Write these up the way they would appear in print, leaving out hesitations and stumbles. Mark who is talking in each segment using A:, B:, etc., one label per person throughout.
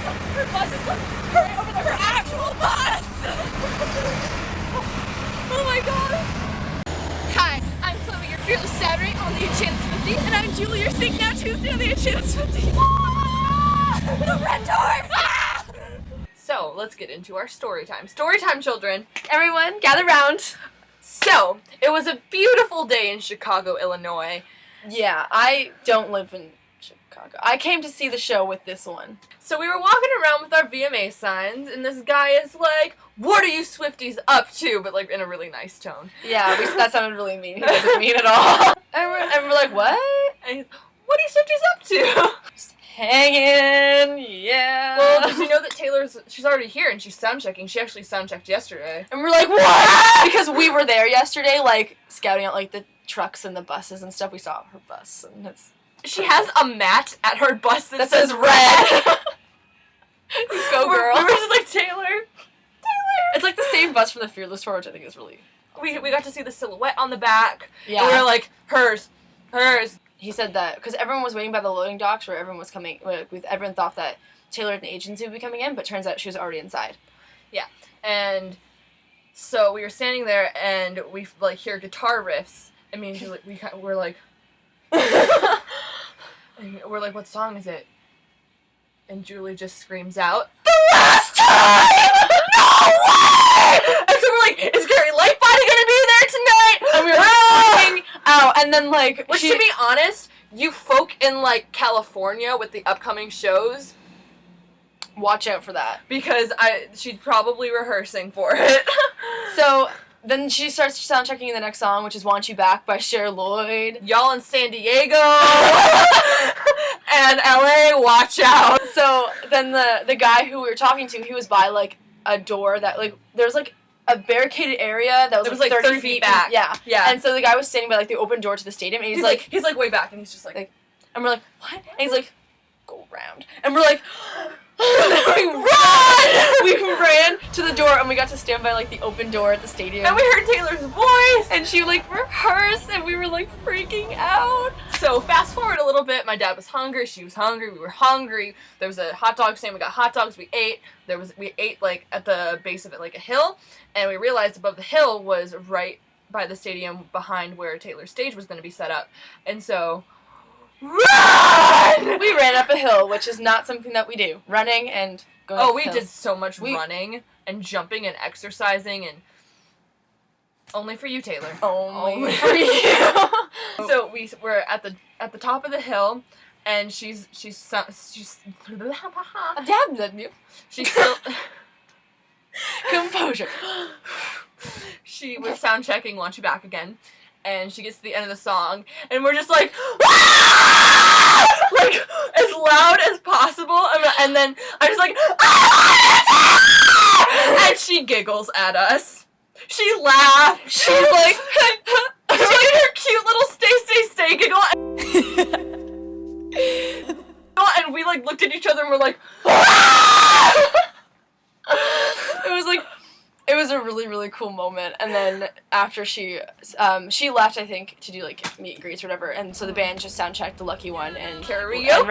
A: Her bus is like right over there. Her actual bus! Oh my god! Hi, I'm Chloe, your fearless Saturday on the Enchanted Swifties, and I'm Julie, your Sneak Now Tuesday on the Enchanted Swifties. The red door! So, let's get into our story time. Story time, children.
B: Everyone, gather round.
A: So, it was a beautiful day in Chicago, Illinois.
B: Yeah, I don't live in Chicago. I came to see the show with this one.
A: So we were walking around with our VMA signs, and this guy is like, "What are you Swifties up to?" But like in a really nice tone.
B: Yeah, that sounded really mean. He doesn't mean at all. And we're like, what?
A: And he's, "What are you Swifties up to?"
B: Just hanging, yeah.
A: Well, did you know that she's already here and she's soundchecking? She actually soundchecked yesterday.
B: And we're like, what? Because we were there yesterday, like, scouting out, like, the trucks and the buses and stuff. We saw her bus, and it's...
A: She has a mat at her bus that says
B: red. Go, girl.
A: We were just like, Taylor.
B: It's like the same bus from the Fearless tour, which I think is really...
A: We got to see the silhouette on the back.
B: Yeah.
A: And we were like, hers.
B: He said that, because everyone was waiting by the loading docks where everyone was coming, everyone thought that Taylor and the agency would be coming in, but turns out she was already inside.
A: Yeah. And so we were standing there, and we, like, hear guitar riffs. I mean, we're like... And we're like, what song is it? And Julie just screams out, "The last time! No way!" And so we're like, is Gary Lightbody gonna be there tonight?
B: And we were freaking out, and then, like,
A: Which, to be honest, you folk in, like, California with the upcoming shows,
B: watch out for that.
A: because she's probably rehearsing for it.
B: So... Then she starts soundchecking the next song, which is Want You Back by Cher Lloyd.
A: Y'all in San Diego and LA, watch out.
B: So then the guy who we were talking to, he was by, like, a door that, like, there was, like, a barricaded area that was,
A: like 30 feet back.
B: Yeah.
A: Yeah.
B: And so the guy was standing by, like, the open door to the stadium, and he's like,
A: way back, and he's just like,
B: and we're like, what? And he's like, go around. And we're like, we run! We ran to the door, and we got to stand by, like, the open door at the stadium.
A: and we heard Taylor's voice.
B: And she, like, rehearsed, and we were, like, freaking out.
A: So fast forward a little bit, my dad was hungry, she was hungry, we were hungry. There was a hot dog stand, we got hot dogs, we ate. We ate, like, at the base of it, like a hill, and we realized above the hill was right by the stadium behind where Taylor's stage was going to be set up. And so, run!
B: We ran up a hill, which is not something that we do. Running and going up
A: we
B: hills.
A: did so much running and jumping and exercising, and only for you, Taylor.
B: Only for you.
A: So we're at the top of the hill, and she's still
B: Composure.
A: She was sound checking Want You Back Again, and she gets to the end of the song, and we're just like, "Ah!" Like as loud as possible, and then I'm just like, "Ah!" And she giggles at us. She laughs. She's like, she did her cute little stay giggle. And we like looked at each other and we're like, "Ah!"
B: It was a really, really cool moment. And then after she left, I think, to do, like, meet and greets or whatever. And so the band just soundchecked The Lucky One and
A: Karaoke.
B: And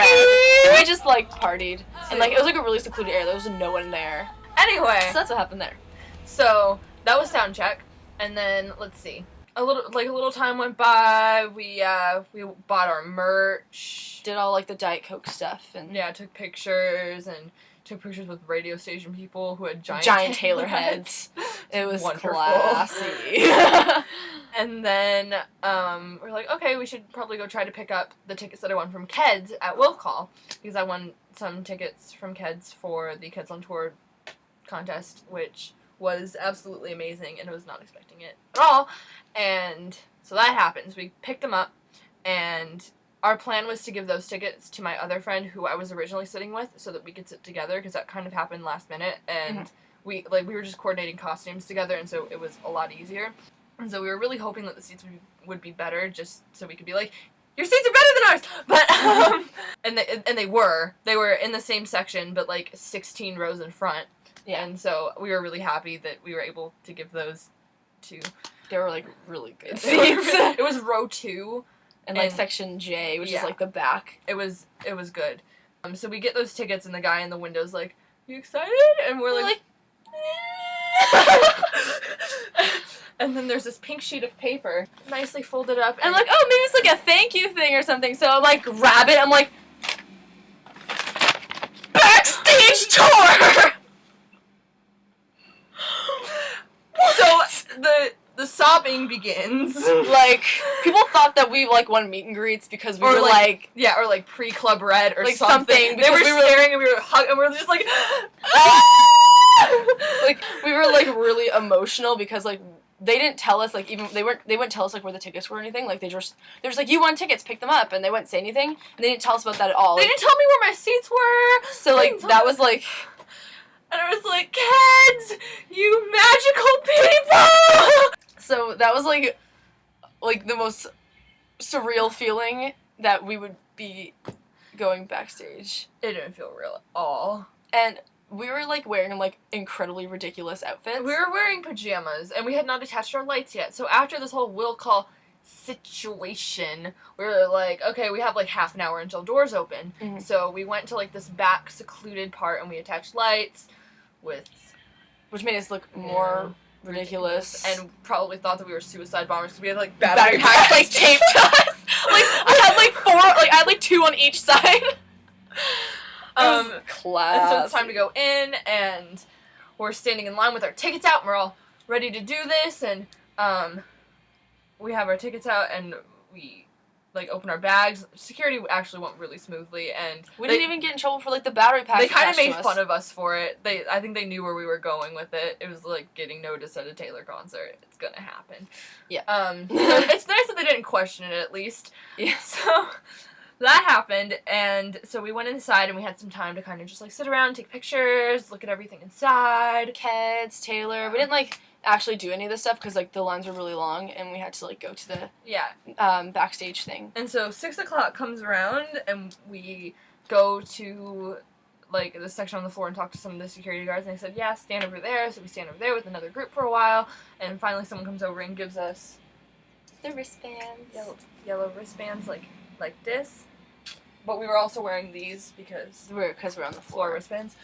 B: so we just, like, partied. And, like, it was, like, a really secluded area. There was no one there.
A: Anyway.
B: So that's what happened there.
A: So that was sound check. And then, let's see. A little time went by. We bought our merch.
B: Did all, like, the Diet Coke stuff. And
A: yeah, took pictures with radio station people who had
B: giant Taylor heads. It was
A: wonderful.
B: Classy.
A: And then we're like, okay, we should probably go try to pick up the tickets that I won from Keds at Will Call, because I won some tickets from Keds for the Keds on Tour contest, which was absolutely amazing, and I was not expecting it at all. And so that happens. We picked them up, and our plan was to give those tickets to my other friend who I was originally sitting with so that we could sit together, because that kind of happened last minute, and we were just coordinating costumes together, and so it was a lot easier. And so we were really hoping that the seats would be better, just so we could be like, your seats are better than ours! But, and they were in the same section, but like 16 rows in front. Yeah. And so we were really happy that we were able to give those to...
B: They were, like, really good seats.
A: It was row 2.
B: And, like, section J, which is, like, the back.
A: It was good. So we get those tickets, and the guy in the window's like, "You excited?" And we're like and then there's this pink sheet of paper, nicely folded up.
B: And I'm like, oh, maybe it's like a thank you thing or something. So I'm like, grab it. I'm like, Backstage tour!
A: So the sobbing begins.
B: Like, people thought that we, like, won meet and greets because we were, like...
A: Yeah, or, like, pre-Club Red or
B: like
A: something. They were staring and we were hugging, and we were just like...
B: like, we were, like, really emotional because, like, they didn't tell us, like, even... They wouldn't tell us, like, where the tickets were or anything. Like, they're just like, you won tickets, pick them up. And they wouldn't say anything. And they didn't tell us about that at all.
A: They didn't tell me where my seats were.
B: So, like, that was, like...
A: And I was like, kids, you magical people!
B: So that was, like the most surreal feeling that we would be going backstage.
A: It didn't feel real at all.
B: And we were, like, wearing, like, incredibly ridiculous outfits.
A: We were wearing pajamas, and we had not attached our lights yet. So after this whole will call situation, we were like, okay, we have, like, half an hour until doors open.
B: Mm-hmm.
A: So we went to, like, this back secluded part, and we attached lights
B: which made us look more ridiculous.
A: And probably thought that we were suicide bombers because we had, like,
B: battery packs, like, taped to us. Like, I had, like, 4, like, I had, like, 2 on each side. Class.
A: And so it's time to go in, and we're standing in line with our tickets out, and we're all ready to do this, and, we have our tickets out, and we, like, open our bags. Security actually went really smoothly, and
B: we didn't even get in trouble for, like, the battery pack.
A: They kind of made fun of us for it. I think they knew where we were going with it. It was like getting noticed at a Taylor concert. It's gonna happen.
B: Yeah.
A: So it's nice that they didn't question it, at least.
B: Yeah.
A: So that happened, and so we went inside, and we had some time to kind of just, like, sit around, take pictures, look at everything inside.
B: Kids, Taylor. We didn't, like, actually do any of this stuff because, like, the lines were really long, and we had to, like, go to the backstage thing.
A: And so 6 o'clock comes around, and we go to, like, the section on the floor and talk to some of the security guards, and they said, yeah, stand over there. So we stand over there with another group for a while, and finally someone comes over and gives us
B: the wristbands.
A: Yellow wristbands, like this. But we were also wearing these because we're on the floor wristbands.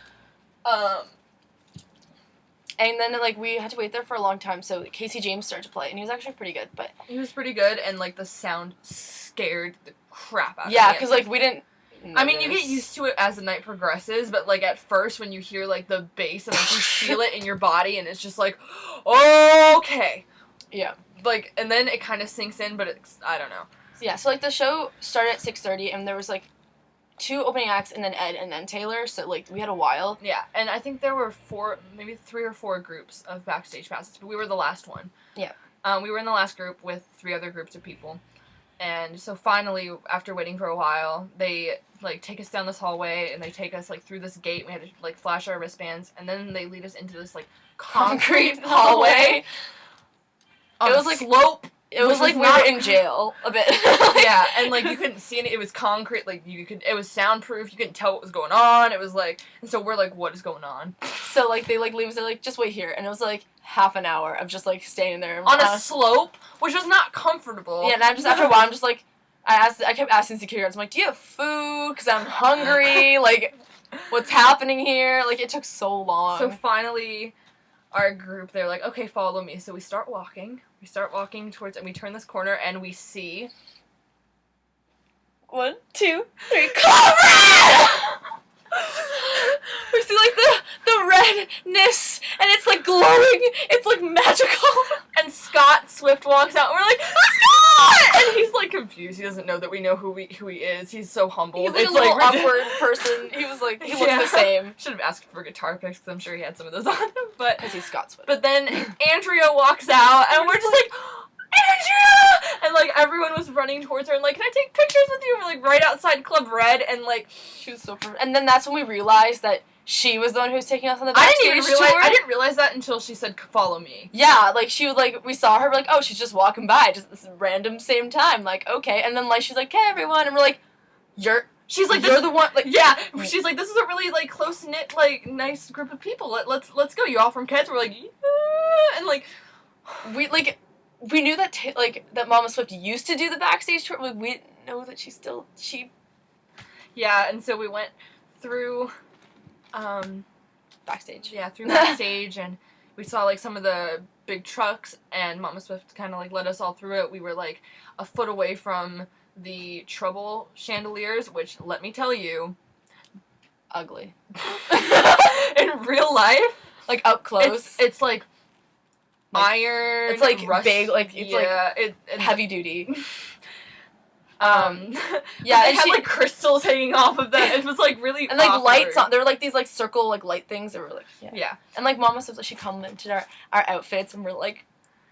B: And then, like, we had to wait there for a long time, so Casey James started to play, and he was actually pretty good, but...
A: He was pretty good, and, like, the sound scared the crap out of me.
B: Yeah, because, like, we didn't...
A: I mean, you get used to it as the night progresses, but, like, at first, when you hear, like, the bass, and, like, you feel it in your body, and it's just like, okay.
B: Yeah.
A: Like, and then it kind of sinks in, but it's, I don't know.
B: Yeah, so, like, the show started at 6:30, and there was, like, 2 opening acts, and then Ed, and then Taylor, so, like, we had a while.
A: Yeah, and I think there were 3 or 4 groups of backstage passes, but we were the last one.
B: Yeah.
A: We were in the last group with 3 other groups of people, and so finally, after waiting for a while, they, like, take us down this hallway, and they take us, like, through this gate. We had to, like, flash our wristbands, and then they lead us into this, like, concrete hallway.
B: It was, like,
A: slope.
B: It was like we were in jail a bit.
A: Yeah, and, like, you couldn't see any. It was concrete. Like, it was soundproof. You couldn't tell what was going on. It was like, and so we're like, what is going on?
B: So, like, they, like, leave us. They're like, just wait here, and it was like half an hour of just, like, standing there
A: on a slope, which was not comfortable.
B: Yeah, and I'm just after a while, I'm just like, I kept asking security guards, I'm like, do you have food? Because I'm hungry. Like, what's happening here? Like, it took so long.
A: So finally, our group, they're like, okay, follow me. So we start walking. We start walking towards, and we turn this corner, and we see
B: 1, 2, 3, Club Red! We see, like, the redness, and it's, like, glowing. It's, like, magical.
A: And Scott Swift walks out, and we're like, Scott! And he's, like, confused. He doesn't know that we know who he is. He's so humble.
B: He's, like,
A: it's
B: a little
A: like,
B: awkward person. He was, like, he looks the same.
A: Should have asked for guitar picks, because I'm sure he had some of those on him, but...
B: Because he's Scott Swift.
A: But then Andrea walks out, and we're just like, Andrea! And, like, everyone was running towards her, and, like, can I take pictures with you? And we're, like, right outside Club Red, and, like...
B: She was so perfect. And then that's when we realized that she was the one who was taking us on the backstage tour.
A: I didn't realize that until she said, follow me.
B: Yeah, like, she was, like, we saw her, we're like, oh, she's just walking by, just this random same time, like, okay. And then, like, she's like, hey, everyone, and we're like,
A: she's like,
B: you're the one, like,
A: yeah, she's like, this is a really, like, close-knit, like, nice group of people. Let's go. You all from Kids? We're like, yeah, and, like,
B: we knew that, that Mama Swift used to do the backstage tour, but we didn't know that she...
A: Yeah, and so we went through,
B: Backstage.
A: Yeah, through Backstage, and we saw, like, some of the big trucks, and Mama Swift kind of, like, led us all through it. We were, like, a foot away from the Trouble chandeliers, which, let me tell you...
B: Ugly.
A: In real life...
B: Like, up close.
A: It's like iron...
B: It's, like,
A: rust,
B: big, like, it's,
A: yeah,
B: heavy duty.
A: Yeah, they had, like, crystals hanging off of them. It was, like, really
B: and, like,
A: awkward.
B: lights on. There were, like, these, like, circle, like, light things that were, like,
A: Yeah.
B: And, like, Mama Swift, like, she commented our outfits, and we're, like,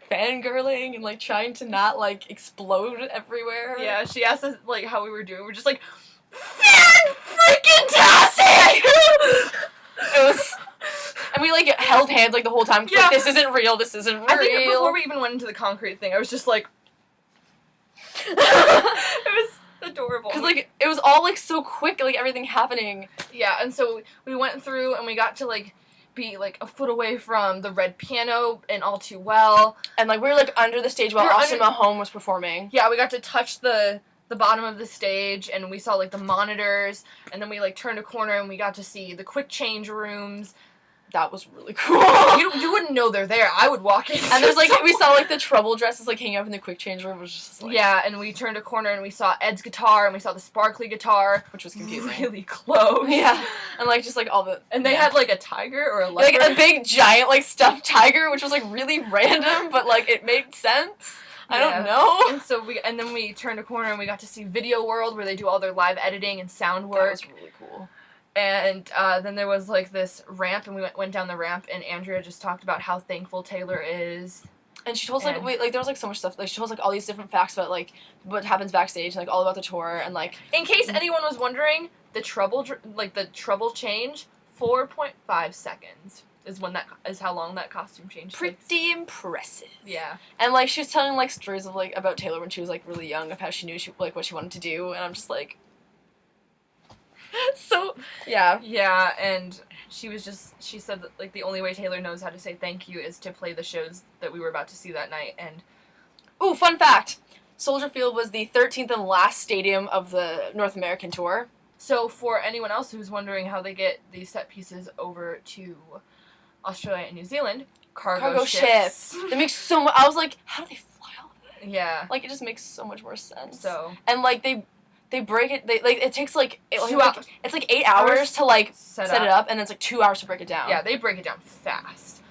B: fangirling and, like, trying to not, like, explode everywhere.
A: Yeah, she asked us, like, how we were doing. We're just like, fan-freaking-tastic!
B: It was... And we, like, held hands, like, the whole time. Yeah. Like, this isn't real, this isn't real.
A: I think before we even went into the concrete thing, I was just like... It was adorable.
B: Because, like, it was all, like, so quick, like, everything happening.
A: Yeah, and so we went through, and we got to, like, be, like, a foot away from the red piano and All Too Well.
B: And, like, we were, like, under the stage while Austin Mahone was performing.
A: Yeah, we got to touch the bottom of the stage, and we saw, like, the monitors, and then we, like, turned a corner, and we got to see the quick change rooms.
B: That was really cool.
A: You wouldn't know they're there. I would walk in.
B: And there's, like, we saw, like, the Trouble dresses, like, hanging up in the quick change room. It was just, like...
A: Yeah, and we turned a corner, and we saw Ed's guitar, and we saw the sparkly guitar.
B: Which was confusing.
A: Really close.
B: Yeah. And, like, just, like, all the...
A: And they had, like, a tiger or a leopard.
B: Like, a big, giant, like, stuffed tiger, which was, like, really random, but, like, it made sense. I don't know.
A: And then we turned a corner, and we got to see Video World, where they do all their live editing and sound work.
B: That was really cool.
A: And then there was, like, this ramp, and we went down the ramp, and Andrea just talked about how thankful Taylor is.
B: And she told us, like, there was, like, so much stuff. Like, she told us, like, all these different facts about, like, what happens backstage, and, like, all about the tour, and, like...
A: In case anyone was wondering, the trouble change, 4.5 seconds is how long that costume change takes.
B: Pretty impressive.
A: Yeah.
B: And, like, she was telling, like, stories of, like, about Taylor when she was, like, really young, of how she knew, what she wanted to do, and I'm just, like... So, yeah.
A: Yeah, and she said that, like, the only way Taylor knows how to say thank you is to play the shows that we were about to see that night, and...
B: Ooh, fun fact! Soldier Field was the 13th and last stadium of the North American tour.
A: So, for anyone else who's wondering how they get these set pieces over to Australia and New Zealand, cargo ships.
B: That makes so much... I was like, how do they fly all that?
A: Yeah.
B: Like, it just makes so much more sense.
A: So...
B: And, like, they break it, it takes, like,
A: 2 hours.
B: It's, like, 8 hours to, like, set it up, and then it's, like, 2 hours to break it down.
A: Yeah, they break it down fast.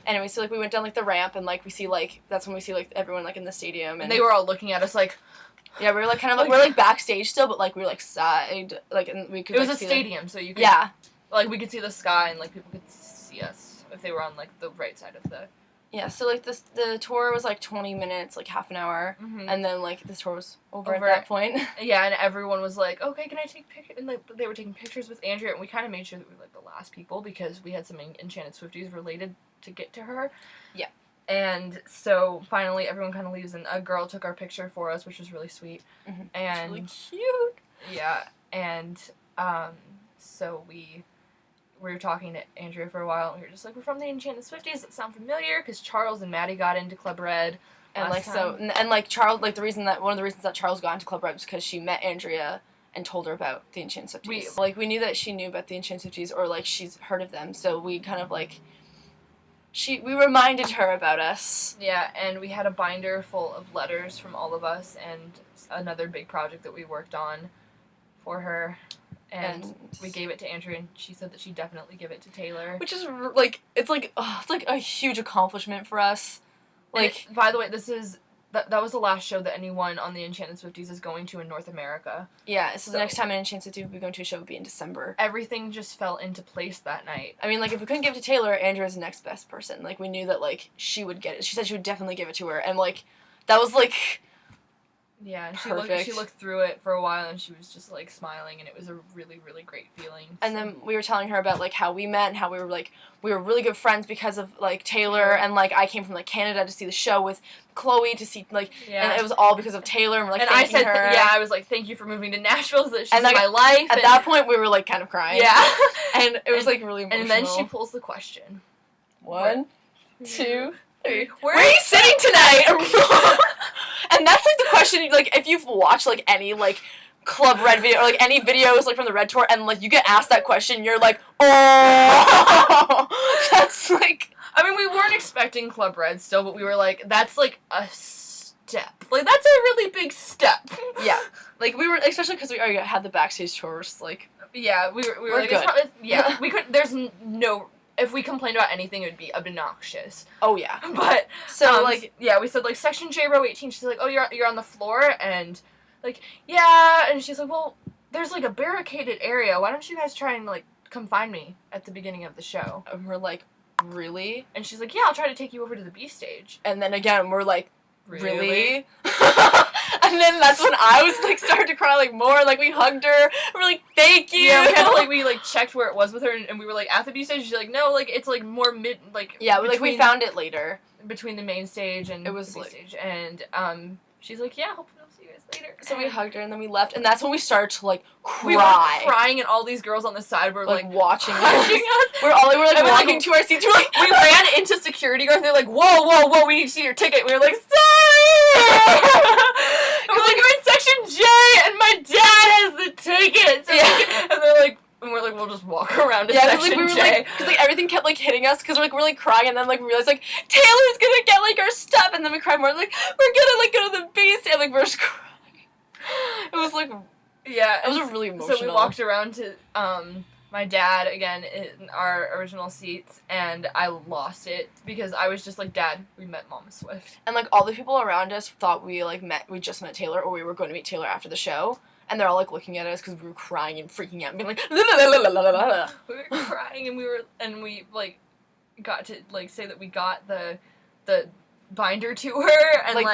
B: Anyway, so, like, we went down, like, the ramp, and, like, we see, like, that's when we see, like, everyone, like, in the stadium.
A: And they were all looking at us, like...
B: Yeah, we were, like, kind of, like, we're, like, backstage still, but, like, we were, like, side, like, and we could,
A: It was
B: like,
A: a
B: see,
A: stadium,
B: like,
A: so you could...
B: Yeah.
A: Like, we could see the sky, and, like, people could see us if they were on, like, the right side of the...
B: Yeah, so, like, the tour was, like, 20 minutes, like, half an hour, and then, like, the tour was over at that point.
A: Yeah, and everyone was like, okay, can I take pictures? And, like, they were taking pictures with Andrea, and we kind of made sure that we were, like, the last people, because we had some Enchanted Swifties related to get to her.
B: Yeah.
A: And so, finally, everyone kind of leaves, and a girl took our picture for us, which was really sweet.
B: Mm-hmm.
A: And...
B: Really cute!
A: Yeah, and, so we were talking to Andrea for a while, and we were just like, we're from the Enchanted Swifties, that sound familiar, because Charles and Maddie got into Club Red
B: and, like, time. And, like, Charles, like, one of the reasons that Charles got into Club Red was because she met Andrea and told her about the Enchanted Swifties. We knew that she knew about the Enchanted Swifties, or, like, she's heard of them, so we kind of, like, we reminded her about us.
A: Yeah, and we had a binder full of letters from all of us, and another big project that we worked on for her. And we gave it to Andrea, and she said that she'd definitely give it to Taylor.
B: Which is, like, it's like a huge accomplishment for us. Like,
A: by the way, that was the last show that anyone on the Enchanted Swifties is going to in North America.
B: Yeah, so the next time an Enchanted Swifties will be going to a show would be in December.
A: Everything just fell into place that night.
B: I mean, like, if we couldn't give it to Taylor, Andrea's the next best person. Like, we knew that, like, she would get it. She said she would definitely give it to her, and, like, that was, like...
A: Yeah, and she looked through it for a while, and she was just, like, smiling, and it was a really, really great feeling.
B: And then we were telling her about, like, how we met, and how we were really good friends because of, like, Taylor, and, like, I came from, like, Canada to see the show with Chloe to see, like, and it was all because of Taylor, and we're, like,
A: and
B: thanking her.
A: I was like, thank you for moving to Nashville, so that she's in my life.
B: At that point, we were, like, kind of crying.
A: Yeah.
B: And it was, like, really emotional.
A: And then she pulls the question.
B: 1, 2, 3.
A: Where are you sitting tonight?
B: And that's, like, the question, like, if you've watched, like, any, like, Club Red video or like any videos like from the Red Tour, and like you get asked that question, you're like, oh, that's like.
A: I mean, we weren't expecting Club Red still, but we were like, that's like a step. Like that's a really big step.
B: Yeah, like we were, especially because we already had the Backstage tours. Like,
A: yeah, we were like,
B: good.
A: Yeah, we could. There's no. If we complained about anything, it would be obnoxious.
B: Oh yeah.
A: But
B: so like,
A: yeah, we said like section J, row 18. She's like, oh, you're on the floor, and like, yeah, and she's like, well, there's like a barricaded area. Why don't you guys try and like come find me at the beginning of the show?
B: And we're like, really?
A: And she's like, yeah, I'll try to take you over to the B stage.
B: And then again, we're like, really? And then that's when I was like started to cry like more. Like we hugged her. We're like, thank you.
A: Yeah, we had to, like we like checked where it was with her, and we were like at the B stage. She's like, no, like it's like more mid like.
B: Yeah, we found it later
A: between the main stage and
B: it was
A: the B
B: like,
A: stage, and she's like, yeah, hopefully I'll see you guys later.
B: So we hugged her and then we left, and that's when we started to like cry.
A: We were crying, and all these girls on the side were like
B: watching us.
A: We're
B: like walking to our seats. We're like,
A: we ran into security guards. They're like, whoa, we need to see your ticket. We were like, sorry. And we're like, we're in section J, and my dad has the ticket. So and they're like. And we're like, we'll just walk around to section
B: we were
A: J.
B: like, because like everything kept like hitting us, because we're like crying, and then like we realized like Taylor's gonna get like our stuff, and then we cried more, like we're gonna like go to the base, and like we're just crying. It was like,
A: yeah,
B: it was really emotional.
A: So we walked around to my dad again in our original seats, and I lost it because I was just like, Dad, we met Mama Swift,
B: and like all the people around us thought we just met Taylor, or we were going to meet Taylor after the show. And they're all like looking at us because we were crying and freaking out and being like, la, la, la, la, la, la, la.
A: We were crying, and we like got to like say that we got the binder to her, and like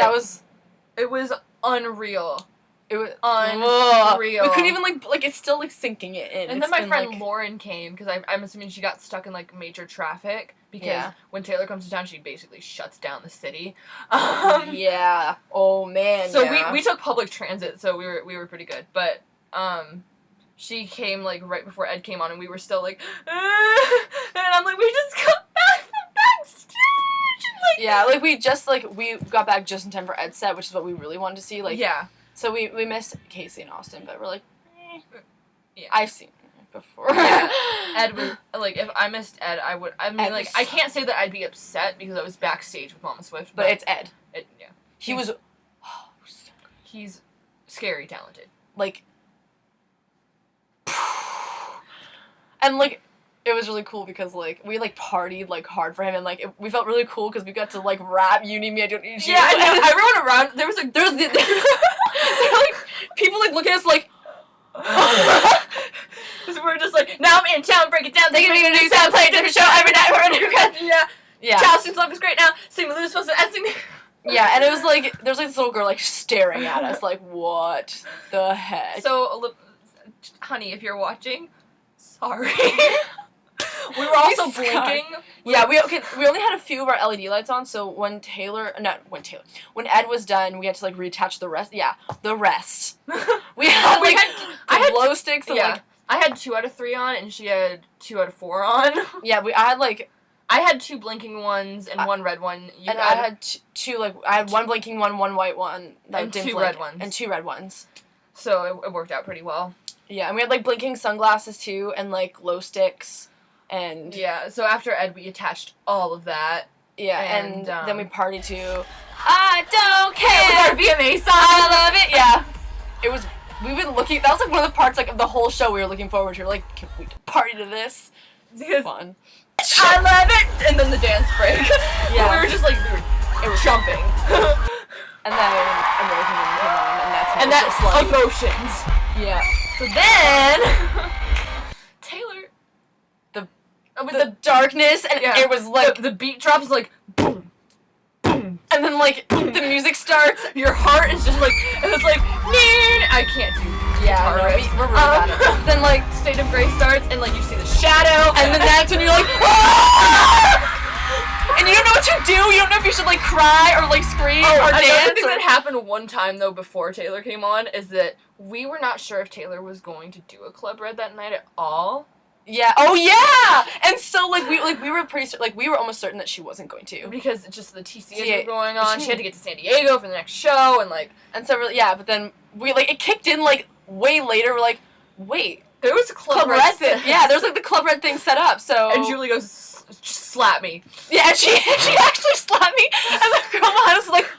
A: it was unreal. It was unreal.
B: We couldn't even like it's still like sinking it in.
A: And then my friend Lauren came because I'm assuming she got stuck in like major traffic because when Taylor comes to town, she basically shuts down the city.
B: Yeah. Oh man.
A: So we took public transit, so we were pretty good. But she came like right before Ed came on, and we were still like, and I'm like, we just got back from Backstage. And,
B: yeah, like we got back just in time for Ed's set, which is what we really wanted to see. Like
A: yeah.
B: So we missed Casey and Austin, but we're like,
A: yeah.
B: I've seen it before.
A: Yeah. Ed would, like, if I missed Ed, I mean, Ed like, I can't say that I'd be upset because I was backstage with Mama Swift.
B: But it's Ed.
A: Yeah.
B: He was,
A: he's scary talented.
B: Like, and, like, it was really cool because, like, we, like, partied, like, hard for him, and, like, we felt really cool because we got to, like, rap You Need Me, I Don't Need You.
A: Yeah, I know. Everyone around, there was
B: like, people, like, look at us, like,
A: because we're just like, now I'm in town, break it down,
B: they can make a new sound, play a different show every night, we're a new country,
A: yeah. Charleston's love is great now, sing the Lose supposed to sing.
B: Yeah, and it was, like, there's, like, this little girl, like, staring at us, like, what the heck?
A: So, honey, if you're watching, sorry. We were also blinking.
B: Yeah, we only had a few of our LED lights on, so when Ed was done, we had to like reattach the rest. Yeah, the rest. We had glow sticks. And, like,
A: I had 2 out of 3 on, and she had 2 out of 4 on.
B: Yeah,
A: I had 2 blinking ones and 1 red one.
B: I had two I had 1 blinking one, 1 white one,
A: and 2 red ones.
B: And 2 red ones.
A: So it worked out pretty well.
B: Yeah, and we had like blinking sunglasses too, and like glow sticks. And
A: yeah, so after Ed, we attached all of that.
B: Yeah, and then we partied to I Don't Care
A: with our VMA song.
B: I love it. Yeah, it was. We've been looking. That was like one of the parts like of the whole show we were looking forward to. Like, can we party to this?
A: Because
B: fun.
A: I love it. And then the dance break.
B: Yeah,
A: we were just like it was jumping.
B: And then American Woman came on,
A: and that's like emotions.
B: Yeah.
A: So then Taylor. With the
B: darkness, and it was like
A: the beat drops like boom, boom,
B: and then like the music starts.
A: Your heart is just like it's like I can't do.
B: Yeah, we're really bad at it. Then like
A: State of Grace starts, and like you see the shadow,
B: and then that's when you're like, and you don't know what to do. You don't know if you should like cry or like scream or dance.
A: Another thing that happened one time though before Taylor came on is that we were not sure if Taylor was going to do a Club Red that night at all.
B: Yeah. Oh yeah. And so we were we were almost certain that she wasn't going to
A: because just the TCAs were going on. She had to get to San Diego for the next show and so really, yeah. But then it kicked in like
B: way later, we're like, wait.
A: There was a Club Red
B: thing. Yeah, there's like the Club Red thing set up, so...
A: And Julii goes, slap me.
B: Yeah, and she actually slapped me, and the girl behind us was like...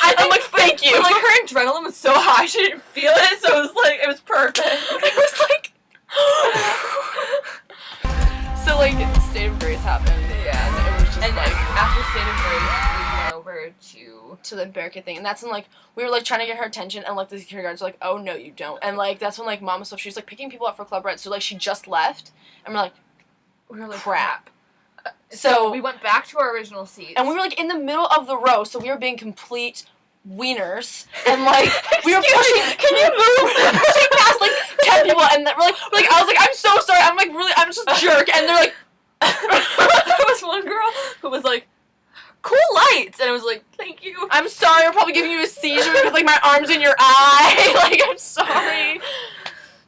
B: I'm like, thank you.
A: But, like, her adrenaline was so high, she didn't feel it, so it was like, it was perfect.
B: It was like... So, like, State of Grace happened.
A: Yeah.
B: And it was just,
A: and
B: like...
A: after State of Grace, we went over to
B: the barricade thing, and that's when, like, we were, like, trying to get her attention, and, like, the security guards were like, oh, no, you don't. And, like, that's when, like, Mama Swift, she was, like, picking people up for Club Red, so, like, she just left, and we were like, crap. So
A: we went back to our original seats.
B: And we were, like, in the middle of the row, so we were being complete wieners, and, like, we were pushing, can you move? Pushing past, like, 10 people, and we're like, I was like, I'm so sorry, I'm, like, really, I'm just a jerk, and they're like,
A: there was one girl who was like, cool lights, and I was like, thank you.
B: I'm sorry, we're probably giving you a seizure because, like, my arm's in your eye, like, I'm sorry.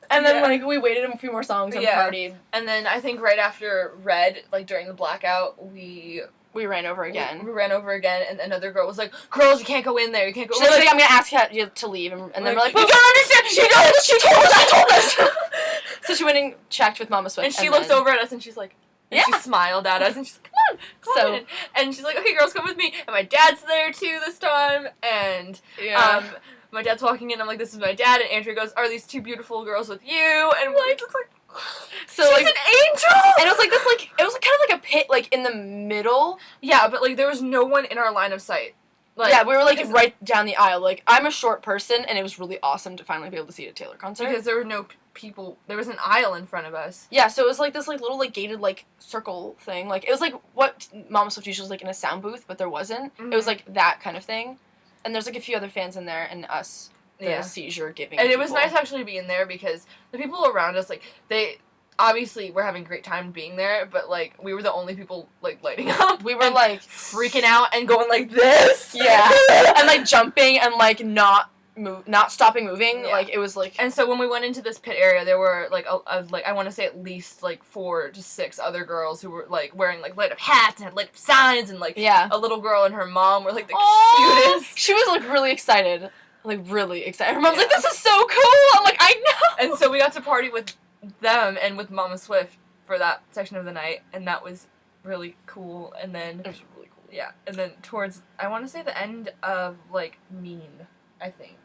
B: And then, like, we waited a few more songs and partied.
A: And then I think right after Red, like, during the blackout, we
B: ran over again.
A: We ran over again, and another girl was like, girls, you can't go in there, you can't go in
B: there.
A: there.
B: She's like, I'm gonna ask you to leave, and then we're like,
A: you don't understand,
B: she told us! So she went and checked with Mama Swift.
A: And she looks over at us, and she's like, and she smiled at us, and she's like, come on. And she's like, okay, girls, come with me. And my dad's there, too, this time, and, my dad's walking in, I'm like, this is my dad, and Andrea goes, are these two beautiful girls with you? And we're just like,
B: so,
A: she's
B: like,
A: an angel!
B: And it was like this, like, it was kind of like a pit, like, in the middle.
A: Yeah, but, like, there was no one in our line of sight. Like,
B: yeah, we were, like, right down the aisle. Like, I'm a short person, and it was really awesome to finally be able to see a Taylor concert.
A: Because there were no people, there was an aisle in front of us.
B: Yeah, so it was, like, this, like, little, like, gated, like, circle thing. Like, it was, like, what Mama Swift usually was, like, in a sound booth, but there wasn't. Mm-hmm. It was, like, that kind of thing. And there's, like, a few other fans in there, and us, the seizure-giving
A: And
B: people.
A: it was nice actually being there, because the people around us, like, they... Obviously, we're having a great time being there, but, like, we were the only people, like, lighting up.
B: We were, like...
A: freaking out and going like this.
B: Yeah. And, like, jumping and, like, not stopping moving. Yeah. Like, it was, like...
A: And so when we went into this pit area, there were, like, I want to say at least, like, 4 to 6 other girls who were, like, wearing, like, light-up hats and had light-up signs, and, like, a little girl and her mom were, like, the cutest.
B: She was, like, really excited. Like, really excited. Her mom's like, this is so cool! I'm like, I know!
A: And so we got to party with them and with Mama Swift for that section of the night, and that was really cool. And then
B: it was really cool.
A: Yeah, and then towards, I want to say the end of, like, Mean, I think.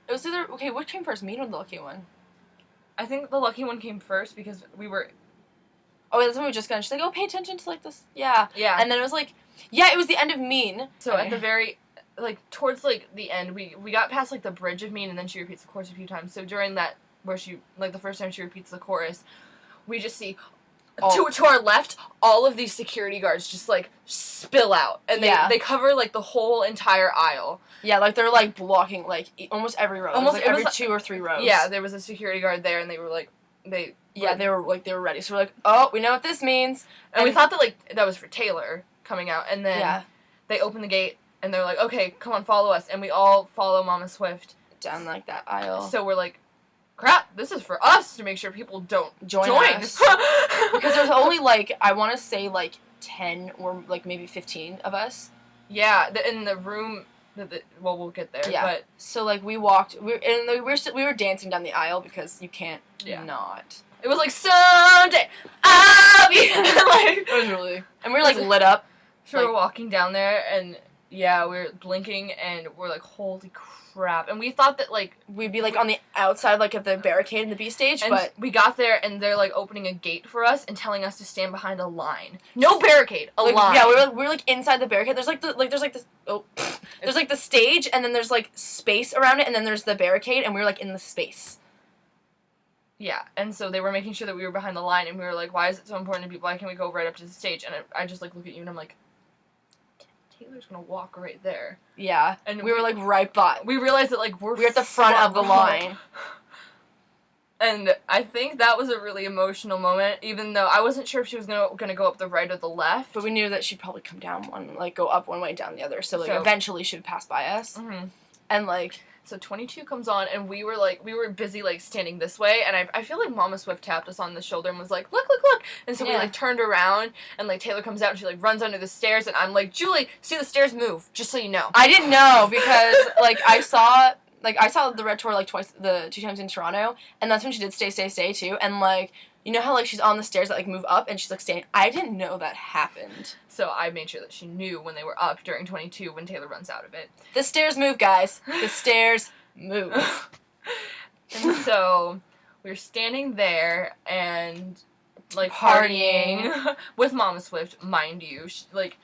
B: It was either, okay, what came first, Mean or the Lucky One?
A: I think the Lucky One came first because we were...
B: Oh, that's when we just got, she's like, oh, pay attention to, like, this, yeah.
A: Yeah.
B: And then it was like, yeah, it was the end of Mean.
A: So at the very, like, towards, like, the end, we got past, like, the bridge of Mean, and then she repeats the chorus a few times. So during that, where she, like, the first time she repeats the chorus, we just see, to our left, all of these security guards just, like, spill out. And they cover, like, the whole entire aisle. Yeah, like, they're, like, blocking, like, almost every row. Almost like, every 2 or 3 rows. Yeah, there was a security guard there, and they were, like, they were ready. So we're like, oh, we know what this means. And we thought that, like, that was for Taylor coming out. And then they opened the gate, and they're like, okay, come on, follow us. And we all follow Mama Swift down, like, that aisle. So we're like, crap, this is for us to make sure people don't join us. Because there's only, like, I want to say, like, 10 or, like, maybe 15 of us. Yeah, in the room... well, we'll get there. Yeah. But so, like, we walked, we were dancing down the aisle because you can't not. It was like, someday I'll be like, it was really, and we were like lit up. So we were walking down there, and we were blinking, and we're like, holy crap! And we thought that, like, we'd be like on the outside, like, of the barricade in the B stage, but we got there, and they're like opening a gate for us and telling us to stand behind a line. No barricade, a line. Yeah, we were like inside the barricade. There's like there's like the stage, and then there's like space around it, and then there's the barricade, and we were like in the space. Yeah, and so they were making sure that we were behind the line, and we were like, why is it so important to people? Why can't we go right up to the stage? And I just, like, look at you, and I'm like, Taylor's gonna walk right there. Yeah. And we were, like, right by. We realized that, like, we're at the front of the line. And I think that was a really emotional moment, even though I wasn't sure if she was gonna go up the right or the left. But we knew that she'd probably come down one, like, go up one way, down the other, so, like, eventually she'd pass by us. Mm-hmm. And, like... So 22 comes on, and we were busy, like, standing this way, and I feel like Mama Swift tapped us on the shoulder and was like, look, look, look! And so we, like, turned around, and, like, Taylor comes out, and she, like, runs under the stairs, and I'm like, Julii, see the stairs move, just so you know. I didn't know, because, like, I saw
B: like, I saw the Red Tour, like, twice, the 2 times in Toronto, and that's when she did Stay, Stay, Stay, too, and, like, you know how, like, she's on the stairs that, like, move up, and she's, like, standing? I didn't know that happened.
A: So I made sure that she knew when they were up during 22 when Taylor runs out of it.
B: The stairs move, guys. The stairs move.
A: And so we were standing there and, like, partying with Mama Swift, mind you. She's like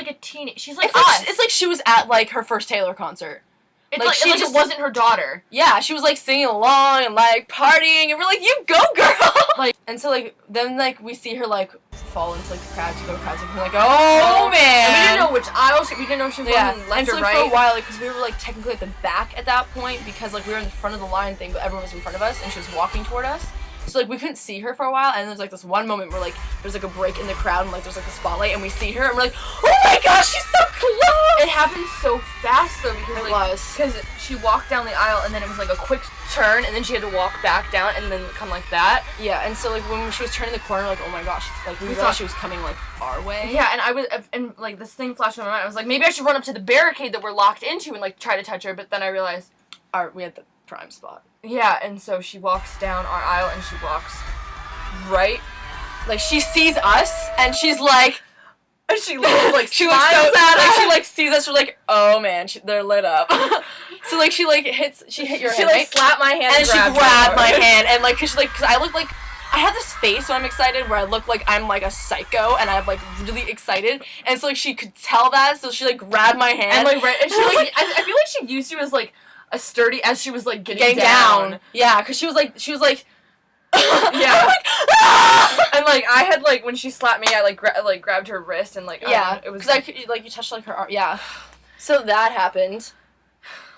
A: a teenage. She's like us.
B: It's like she was at, like, her first Taylor concert.
A: It's like it wasn't her daughter.
B: Yeah, she was, like, singing along and, like, partying, and we're like, you go, girl! Like, and so, like, then, like, we see her, like, fall into, like, the crowd to go to crowds, and we're like, oh, man!
A: And we didn't know which aisle we didn't know if she was going left or right.
B: For a while, like, because we were, like, technically at the back at that point, because, like, we were in the front of the line thing, but everyone was in front of us, and she was walking toward us. So, like, we couldn't see her for a while, and there's, like, this one moment where, like, there's, like, a break in the crowd, and, like, there's, like, a spotlight, and we see her, and we're like, oh my gosh, she's so close!
A: It happened so fast, though, because she walked down the aisle, and then it was, like, a quick turn, and then she had to walk back down, and then come like that.
B: Yeah, and so, like, when she was turning the corner, like, oh my gosh, like, we thought she was coming, like, our way.
A: Yeah, and like, this thing flashed in my mind. I was like, maybe I should run up to the barricade that we're locked into and, like, try to touch her, but then I realized...
B: we had the prime spot.
A: Yeah, and so she walks down our aisle, and she walks right.
B: Like, she sees us, and she's like...
A: And she looks, like,
B: she looks so sad. Like, she, like, sees us, we're like, oh, man, they're lit up. So, like, she hit your hand,
A: She, like, slapped my hand
B: and she grabbed my hand, and, like, cause I look like... I have this face when I'm excited where I look like I'm, like, a psycho, and I'm, like, really excited, and so, like, she could tell that, so she, like, grabbed my hand.
A: And, like, and she, like, I feel like she used you as, like, a sturdy, as she was, like, getting down.
B: Yeah, because she was like...
A: Yeah.
B: Like, ah!
A: And, like, I had, like, when she slapped me, I, like, grabbed her wrist, and, like,
B: yeah,
A: it was...
B: Because you touched, like, her arm. Yeah. So that happened.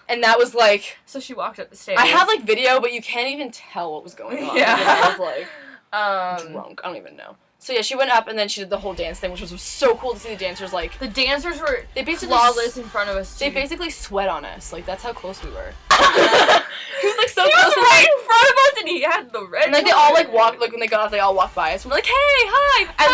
B: And that was, like...
A: So she walked up the stairs.
B: I have, like, video, but you can't even tell what was going on.
A: Yeah.
B: I was, like, drunk. I don't even know. So, yeah, she went up, and then she did the whole dance thing, which was so cool to see the dancers, like...
A: The dancers were
B: basically
A: flawless in front of us, too.
B: They basically sweat on us. Like, that's how close we were.
A: He was, like, so close. He was right in front of us, and he had the red...
B: And, like, they all, like, walked... Like, when they got off, they all walked by us. And we're like, hey, hi!
A: And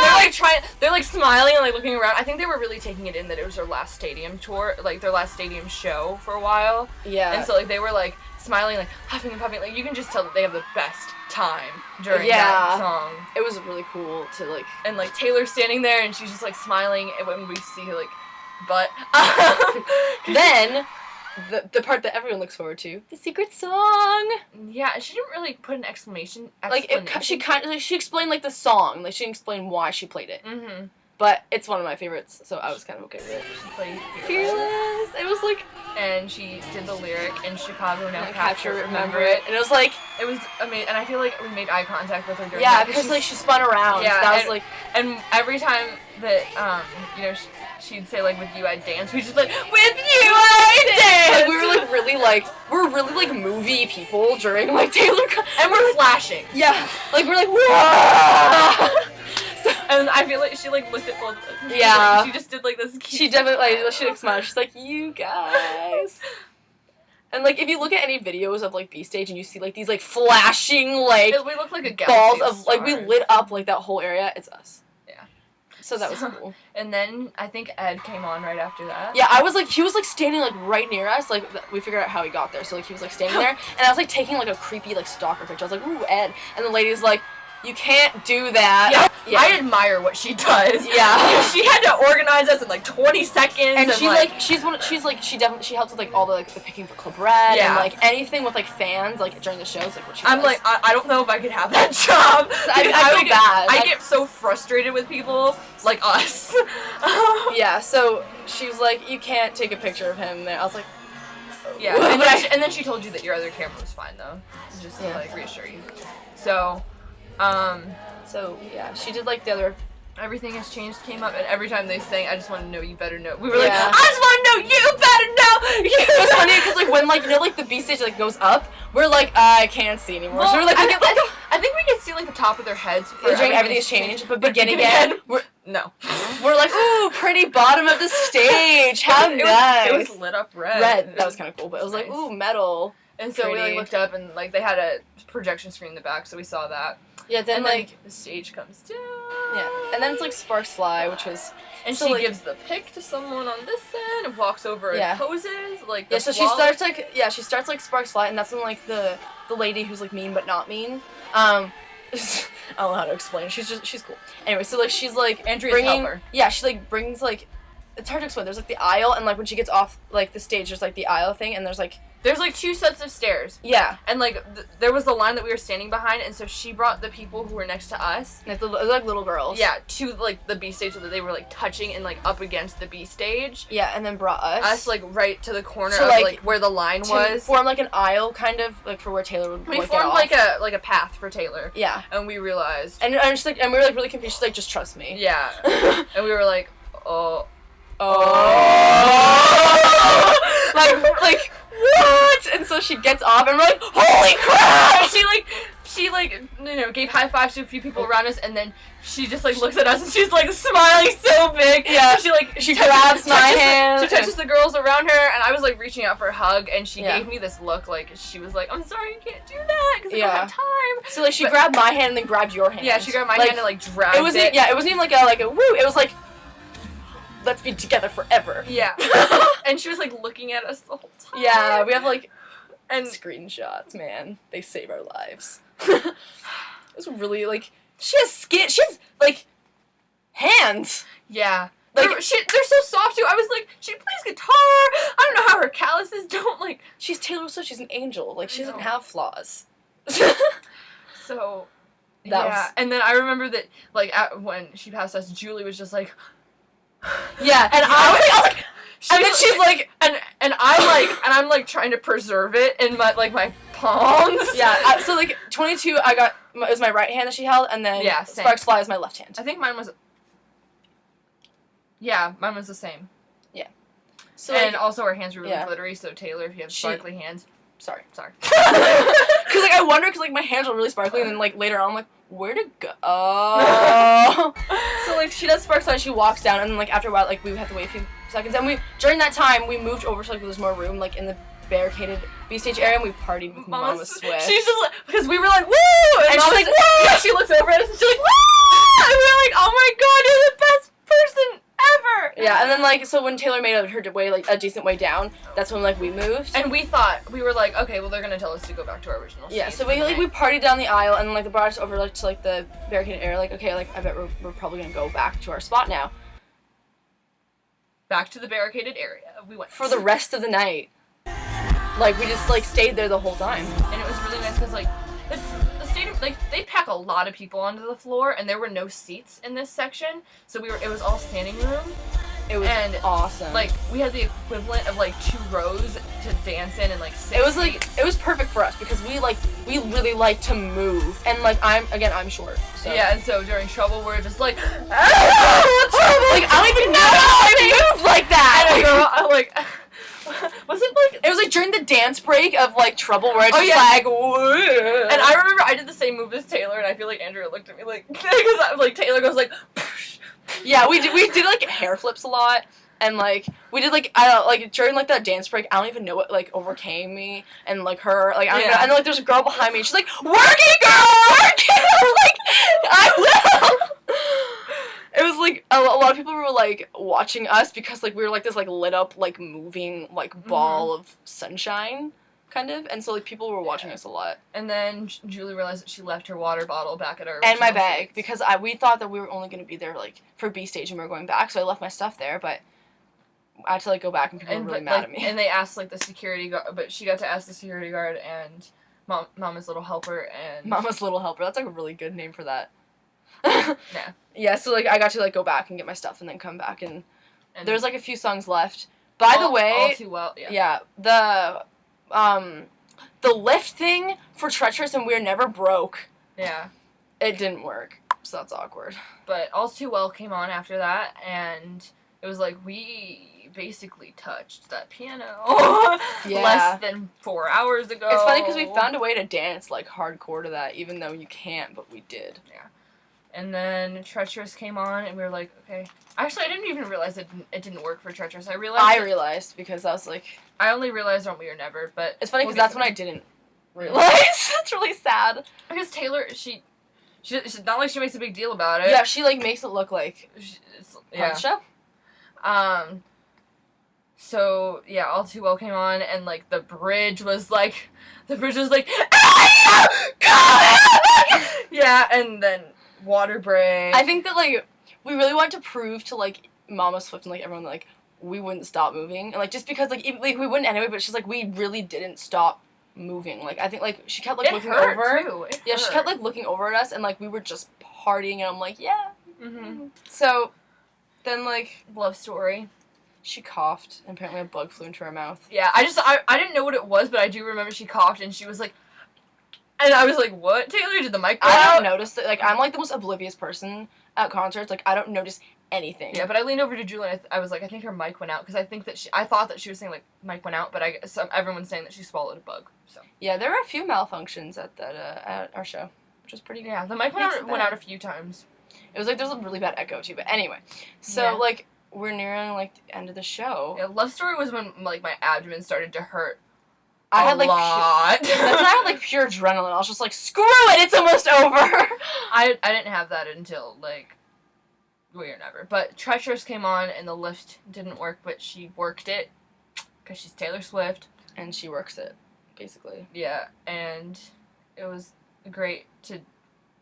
A: they're, like, smiling and, like, looking around. I think they were really taking it in that it was their last stadium tour, like, their last stadium show for a while.
B: Yeah.
A: And so, like, they were, like, smiling, like, huffing and puffing. Like, you can just tell that they have the best time during that song.
B: It was really cool to, like...
A: And, like, Taylor's standing there, and she's just, like, smiling when we see her, like, butt.
B: Then, the part that everyone looks forward to, the secret song.
A: Yeah, she didn't really put an explanation.
B: Like, she explained, like, the song. Like, she didn't explain why she played it.
A: Mm-hmm.
B: But it's one of my favorites, so I was kind of okay with it.
A: She played
B: Fearless. It was, like...
A: And she did the lyric, in Chicago, now capture,
B: remember it. And it was, like...
A: It was amazing, and I feel like we made eye contact with her during
B: that. Yeah, because, like, she spun around.
A: Yeah,
B: that was, like...
A: And every time that, you know, she'd say, like, with you I'd dance, we just, like, with you I'd dance!
B: Like, we were really, like, movie people during, like, Taylor...
A: And we're flashing.
B: Yeah. Like, we're like, whoa!
A: And I feel like she, like, looked at both of us.
B: Yeah.
A: She just did, like, this cute...
B: She definitely, like, she, like, smiled. She's like, you guys. And, like, if you look at any videos of, like, B-Stage and you see, like, these, like, flashing, like...
A: We look like a
B: balls of, like, we lit up, like, that whole area. It's us.
A: Yeah.
B: So that was cool.
A: And then I think Ed came on right after that.
B: Yeah, he was, like, standing, like, right near us. Like, we figured out how he got there. So, like, he was, like, standing there. And I was, like, taking, like, a creepy, like, stalker picture. I was like, ooh, Ed. And the lady's like... You can't do that.
A: Yeah. I admire what she does.
B: Yeah.
A: She had to organize us in like 20 seconds.
B: And she definitely helps with like all the like the picking for Club Red and like anything with like fans like during the shows like what she does.
A: Like I don't know if I could have that job.
B: I feel bad.
A: I get so frustrated with people like us.
B: Yeah. So she was like, you can't take a picture of him there. I was like.
A: Yeah. And then she told you that your other camera was fine though, just to like reassure you. So.
B: So, yeah, she did, like, the other...
A: Everything Has Changed came up, and every time they sang, I Just Want to Know You Better Know. We were like,
B: I
A: just want to know you better know!
B: It was funny, because, like, when, like, you know, like, the B-Stage, like, goes up, we're like, I can't see anymore.
A: Well,
B: so we're like,
A: I think we can see, like, the top of their heads. For
B: Everything's changed, but begin again.
A: No.
B: We're like, ooh, pretty bottom of the stage, how nice.
A: It was lit up red.
B: That was kind of cool, but it was like, ooh, metal.
A: And so we, like, looked up, and, like, they had a projection screen in the back, so we saw that.
B: Yeah, then,
A: and
B: like...
A: the stage comes down.
B: Yeah, and then it's, like, sparks fly, which was...
A: And
B: so,
A: she
B: like,
A: gives the pick to someone on this end, and walks over and poses, like,
B: so she starts, like... Yeah, she starts, like, sparks fly, and that's when, like, the lady who's, like, mean but not mean, I don't know how to explain. She's cool. Anyway, so, like, she's, like,
A: Andrea's helper.
B: Yeah, she, like, brings, like... It's hard to explain. There's, like, the aisle, and, like, when she gets off, like, the stage, there's, like, the aisle thing, and there's, like...
A: There's, like, 2 sets of stairs.
B: Yeah.
A: And, like, there was the line that we were standing behind, and so she brought the people who were next to us.
B: Like, like little girls.
A: Yeah, to, like, the B stage so that they were, like, touching and, like, up against the B stage.
B: Yeah, and then brought us.
A: Us, like, right to the corner
B: so,
A: of,
B: like,
A: where the line was.
B: Form, like, an aisle, kind of, like, for where Taylor would
A: We formed, like a path for Taylor.
B: Yeah.
A: And we realized...
B: And she's like, and we were, like, really confused. She's like, just trust me.
A: Yeah. And we were like, oh...
B: like what? And so she gets off, and we're like, holy crap!
A: And she gave high fives to a few people around us, and then she just like looks at us, and she's like smiling so big.
B: Yeah.
A: And she grabs my hand. She touches the girls around her, and I was like reaching out for a hug, and she gave me this look like she was like, I'm sorry, you can't do that because I don't have time.
B: So like she grabbed my hand and then grabbed your hand.
A: Yeah, she grabbed my hand and like dragged it.
B: Yeah, it wasn't even like a woo. It was like, let's be together forever.
A: Yeah. And she was like looking at us the whole time.
B: Yeah, we have like
A: and
B: screenshots, man. They save our lives. It was really like she has skin. She has like hands.
A: Yeah.
B: Like
A: they're so soft too. I was like, she plays guitar. I don't know how her calluses don't like.
B: She's Taylor Swift. She's an angel. Like she doesn't have flaws.
A: So. Yeah. And then I remember that like when she passed us, Julii was just like.
B: Yeah, and I was like, and then she's like,
A: and I'm like trying to preserve it in my palms.
B: Yeah, so like 22, it was my right hand that she held, and then Sparks Fly is my left hand.
A: I think mine was. Yeah, mine was the same.
B: Yeah. So
A: and also our hands were really glittery. So Taylor, if you have sparkly hands,
B: sorry.
A: Because
B: like I wonder, because like my hands were really sparkly, and then like later on I'm like, where'd it go? Oh. So like she does Sparks Fly, she walks down, and then like after a while like we have to wait a few seconds, and during that time we moved over to like there's more room like in the barricaded B stage area, and we partied with Mama Swift.
A: She's just like, because we were like, woo! And she's like, woo! Yeah, she looks over at us and she's like, woo! And we're like, oh my god, you're the best person ever!
B: Yeah, and then like, so when Taylor made her way, like a decent way down, that's when like we moved.
A: And we were like, okay, well they're gonna tell us to go back to our original seats.
B: Yeah, so we partied down the aisle, and like they brought us over like to like the barricaded area, like, okay, like I bet we're probably gonna go back to our spot now.
A: Back to the barricaded area, we went.
B: For the rest of the night. Like, we just like stayed there the whole time.
A: And it was really nice because like, the stadium, like, they pack a lot of people onto the floor, and there were no seats in this section, so it was all standing room.
B: It was awesome.
A: Like, we had the equivalent of like 2 rows to dance in and like 6
B: It was
A: seats.
B: like, it was perfect for us because we really like to move, and like I'm short. So.
A: Yeah, and so during Trouble we're just like,
B: like I don't even know how I move like that.
A: And a girl, I like. Was it like...
B: It was like during the dance break of like Trouble where I just like... Whoa.
A: And I remember I did the same move as Taylor, and I feel like Andrea looked at me like... Because like Taylor goes like...
B: Yeah, we did like hair flips a lot, and like we did like, I don't know, like during like that dance break, I don't even know what like overcame me, and like her, like I don't know, and like there's a girl behind me, and she's like, work it, girl, work it. I was like, I will. It was like a lot of people were like watching us because like we were like this like lit up like moving like ball of sunshine kind of, and so like people were watching us a lot.
A: And then Julii realized that she left her water bottle back at our
B: and my bag seats. Because we thought that we were only going to be there like for B stage and we were going back, so I left my stuff there, but I had to like go back and people were really mad at me.
A: And they asked like the security guard, but she got to ask the security guard and Mama's Little Helper and
B: Mama's Little Helper. That's like a really good name for that.
A: Yeah.
B: Yeah, so like I got to like go back and get my stuff and then come back, and there's like a few songs left. By the way,
A: All Too Well,
B: yeah, the lift thing for Treacherous and We're Never broke.
A: Yeah. It
B: didn't work, so that's awkward.
A: But All Too Well came on after that, and it was like we basically touched that piano less than 4 hours ago.
B: It's funny because we found a way to dance like hardcore to that, even though you can't, but we did.
A: Yeah. And then Treacherous came on, and we were like, okay. Actually, I didn't even realize it didn't work for Treacherous. I realized
B: because I was like...
A: I only realized on We Or Never, but...
B: It's funny because that's when I didn't realize. That's really sad.
A: Because Taylor, she's not like she makes a big deal about it.
B: Yeah, she, like, makes it look like...
A: Yeah.
B: Show.
A: So, yeah, All Too Well came on, and, like, the bridge was like... Yeah, and then Water Break.
B: I think that, like, we really wanted to prove to, like, Mama Swift and, like, everyone, like, we wouldn't stop moving. And, like, just because, like, even, like, we wouldn't anyway, but she's like, we really didn't stop moving. Like, I think, like, she kept, like, looking over. She kept, like, looking over at us, and, like, we were just partying, and I'm like, yeah.
A: Mm-hmm.
B: So, then, like...
A: Love Story.
B: She coughed, and apparently a bug flew into her mouth.
A: Yeah, I didn't know what it was, but I do remember she coughed, and she was like... And I was like, what, Taylor? Did the mic go out?
B: I don't notice it. Like, I'm, like, the most oblivious person at concerts. Like, I don't notice anything.
A: Yeah, but I leaned over to Julii, and I was like, I think her mic went out, because I thought that she was saying, like, mic went out, but everyone's saying that she swallowed a bug, so.
B: Yeah, there were a few malfunctions at our show, which was pretty good.
A: Yeah, the mic went out a few times.
B: It was like, there's a really bad echo, too, but anyway. So, like, we're nearing, like, the end of the show.
A: Yeah, Love Story was when, like, my abdomen started to hurt
B: I had, like,
A: lot.
B: That's when I had, like, pure adrenaline. I was just like, screw it, it's almost over.
A: I didn't have that until, like, We Or Never. But Treacherous came on, and the lift didn't work, but she worked it, because she's Taylor Swift.
B: And she works it, basically.
A: Yeah, and it was great to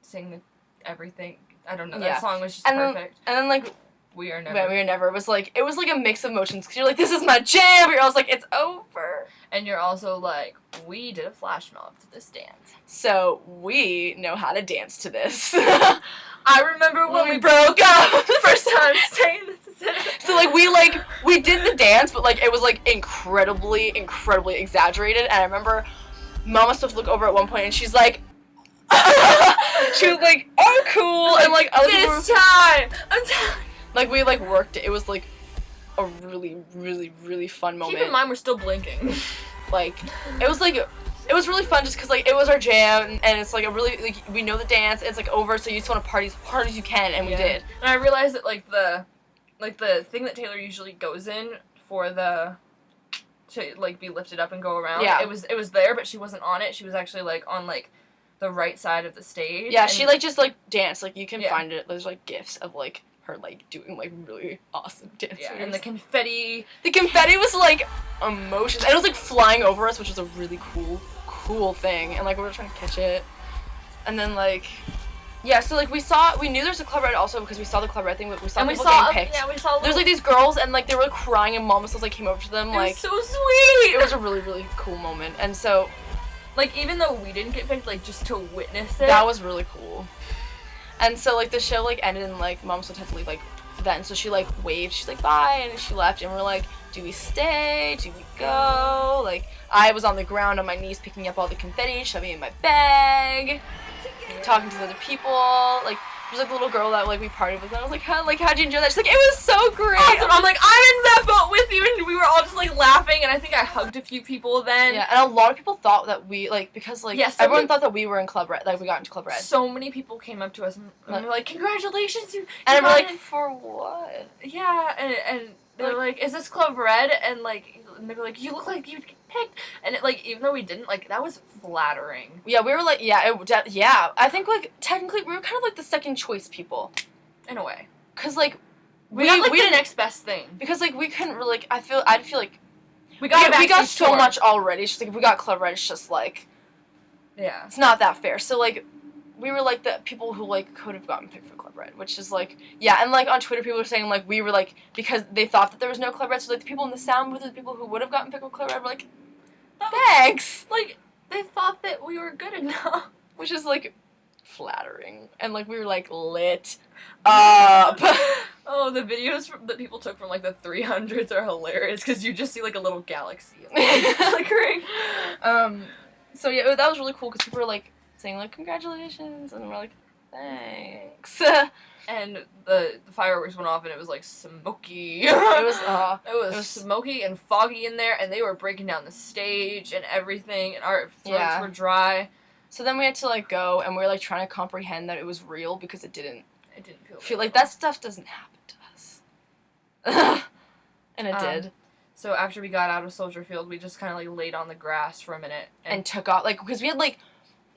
A: sing everything. I don't know, that song was just perfect.
B: And then, like...
A: We Are Never.
B: Yeah, We Are Never. It was like a mix of emotions, because you're like, this is my jam, but you're also like, it's over.
A: And you're also like, we did a flash mob to this dance.
B: So, we know how to dance to this.
A: I remember when we broke up the first time saying this is it.
B: So, like, we did the dance, but, like, it was, like, incredibly exaggerated, and I remember Mama Swift looked over at one point, and she's like, she was like, oh, cool, and, like, other people
A: this time, I'm telling.
B: Like, we, like, worked it. It was, like, a really, really, really fun moment.
A: Keep in mind, we're still blinking.
B: Like, it was, like, it was really fun just because, like, it was our jam, and it's, like, a really, like, we know the dance, it's, like, over, so you just want to party as hard as you can, and we did.
A: And I realized that, like, the thing that Taylor usually goes in for to, like, be lifted up and go around, it was there, but she wasn't on it. She was actually, like, on, like, the right side of the stage.
B: Yeah, she, like, just, like, danced. Like, you can find it. There's, like, GIFs of, like, her, like, doing, like, really awesome dances.
A: Yeah, and the confetti.
B: The confetti was, like, emotions. And it was, like, flying over us, which was a really cool thing. And, like, we were trying to catch it. And then, like, yeah, so, like, we knew there was a Club Red also because we saw the Club Red thing, but we saw people getting picked.
A: Yeah, we saw
B: There's, like, these girls, and, like, they were, like, crying, and Mama Swift, like, came over to them, like.
A: It was so sweet!
B: It was a really, really cool moment. And so.
A: Like, even though we didn't get picked, like, just to witness it.
B: That was really cool. And so, like, the show, like, ended, and, like, Mama Swift had to leave, like, then. So she, like, waved. She's like, bye. And she left. And we're like, do we stay? Do we go? Like, I was on the ground on my knees picking up all the confetti, shoving it in my bag, talking to the other people. Like, there's, like, a little girl that, like, we partied with. And I was like, how'd you enjoy that? She's like, it was so great.
A: Awesome. I'm like, I'm in that boat with you. And we were all just, like, laughing. And I think I hugged a few people then.
B: Yeah, and a lot of people thought that we, like, because, like, everyone thought that we were in Club Red. Like, we got into Club Red.
A: So many people came up to us and were like, congratulations.
B: And we're like, for what?
A: Yeah, and they were like, is this Club Red? And, like, and they were like, you look like you'd get picked. And, like, even though we didn't, like, that was flattering.
B: Yeah, we were like, I think, like, technically, we were kind of, like, the second choice people.
A: In a way.
B: Because, like,
A: we got, like, the next best thing.
B: Because, like, we couldn't really, like, I feel like
A: we got
B: so much already. It's just, like, if we got Club Red, it's just, like,
A: yeah,
B: it's not that fair. So, like, we were, like, the people who, like, could have gotten picked for Club Red, which is, like, yeah, and, like, on Twitter, people were saying, like, we were, like, because they thought that there was no Club Red, so, like, the people in the sound booth, the people who would have gotten picked for Club Red were, like, thanks!
A: Like, they thought that we were good enough.
B: Which is, like, flattering. And, like, we were, like, lit up.
A: Oh, the videos that people took from, like, the 300s are hilarious, because you just see, like, a little galaxy of lights flickering.
B: So, yeah, that was really cool, because people were, like, saying, like, congratulations, and we're like, thanks.
A: And the fireworks went off, and it was, like, smoky.
B: It was
A: smoky and foggy in there, and they were breaking down the stage and everything, and our throats were dry.
B: So then we had to, like, go, and we were, like, trying to comprehend that it was real because it didn't feel
A: real.
B: like that stuff doesn't happen to us. And it did.
A: So after we got out of Soldier Field, we just kind of, like, laid on the grass for a minute.
B: And took off, like, because we had, like,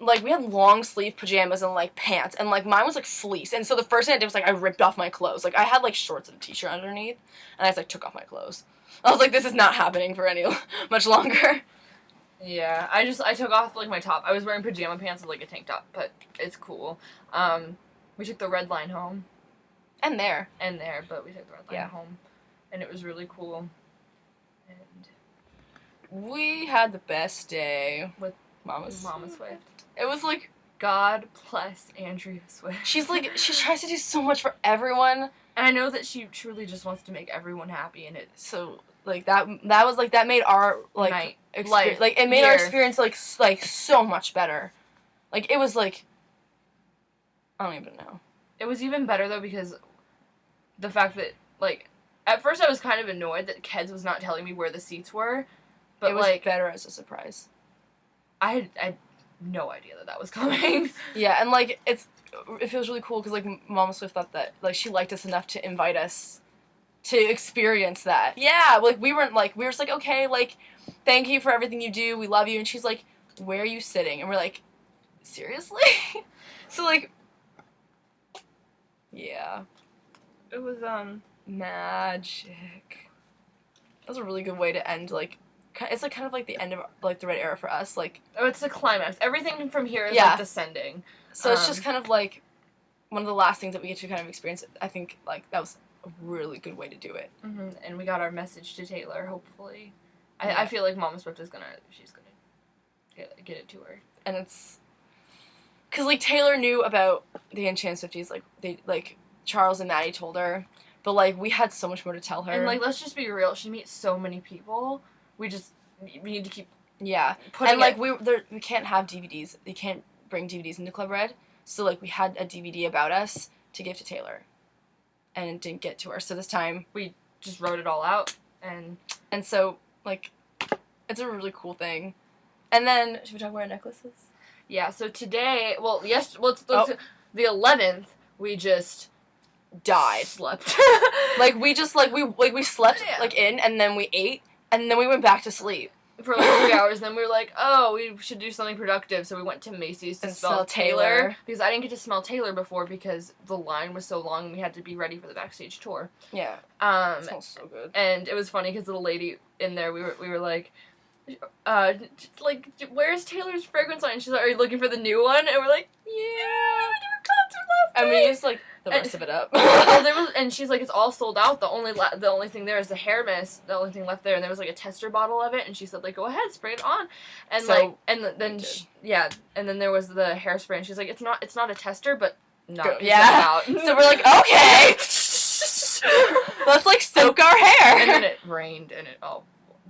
B: we had long sleeve pajamas and, like, pants, and, like, mine was, like, fleece. And so the first thing I did was, like, I ripped off my clothes. Like, I had, like, shorts and a t-shirt underneath, and I just, like, took off my clothes. I was like, this is not happening for much longer.
A: Yeah, I took off, like, my top. I was wearing pajama pants with, like, a tank top, but it's cool. We took the red line home.
B: And there,
A: but we took the red line home. And it was really cool. And
B: we had the best day with Mama
A: Swift.
B: It was, like,
A: God bless Andrea Swift.
B: She's, like, she tries to do so much for everyone.
A: And I know that she truly just wants to make everyone happy, and it...
B: So, like, that was, like, that made our, like...
A: Night.
B: Life. Like, it made our experience, like, so much better. Like, it was, like... I don't even know.
A: It was even better, though, because the fact that, like... At first, I was kind of annoyed that Keds was not telling me where the seats were, but,
B: it was,
A: like...
B: better as a surprise.
A: I had no idea that was coming.
B: Yeah, and, like, it feels really cool, because, like, Mama Swift thought that, like, she liked us enough to invite us to experience that. Yeah, like, we were just like, okay, like, thank you for everything you do, we love you, and she's like, where are you sitting? And we're like, seriously? So, like, yeah.
A: It was,
B: magic. That was a really good way to end, like, it's, like, kind of, like, the end of, like, the Red Era for us, like...
A: Oh, it's the climax. Everything from here is, like, descending.
B: So it's just kind of, like, one of the last things that we get to kind of experience. I think, like, that was a really good way to do it.
A: Mm-hmm. And we got our message to Taylor, hopefully. I feel like Mama Swift is she's gonna get it to her.
B: And it's... Because, like, Taylor knew about the Enchanted Swifties, like, Charles and Maddie told her. But, like, we had so much more to tell her.
A: And, like, let's just be real. She meets so many people. We need to keep...
B: Yeah. And, like, we can't have DVDs. You can't bring DVDs into Club Red. So, like, we had a DVD about us to give to Taylor. And it didn't get to her. So this time...
A: We just wrote it all out.
B: And so, like, it's a really cool thing. And then... Should we talk about our necklaces?
A: Yeah, so today... Well, the 11th, we just...
B: died.
A: Slept.
B: Like, we just, like, we slept, like, in, and then we ate, and then we went back to sleep.
A: For, like, 3 hours, then we were like, oh, we should do something productive, so we went to Macy's to smell Taylor. Because I didn't get to smell Taylor before because the line was so long and we had to be ready for the Backstage tour.
B: Yeah. It smells so good.
A: And it was funny because the lady in there, we were like, where's Taylor's fragrance line? She's like, are you looking for the new one? And we're like, yeah, we did a concert last night.
B: And we used, like, the rest of it up.
A: And she's like, it's all sold out. The only thing there is the hair mist. The only thing left there, and there was like a tester bottle of it. And she said, like, go ahead, spray it on. And so, then and then there was the hairspray. And she's like, it's not a tester, but not out.
B: So we're like, okay, let's, like, soak our hair.
A: And then it rained, and it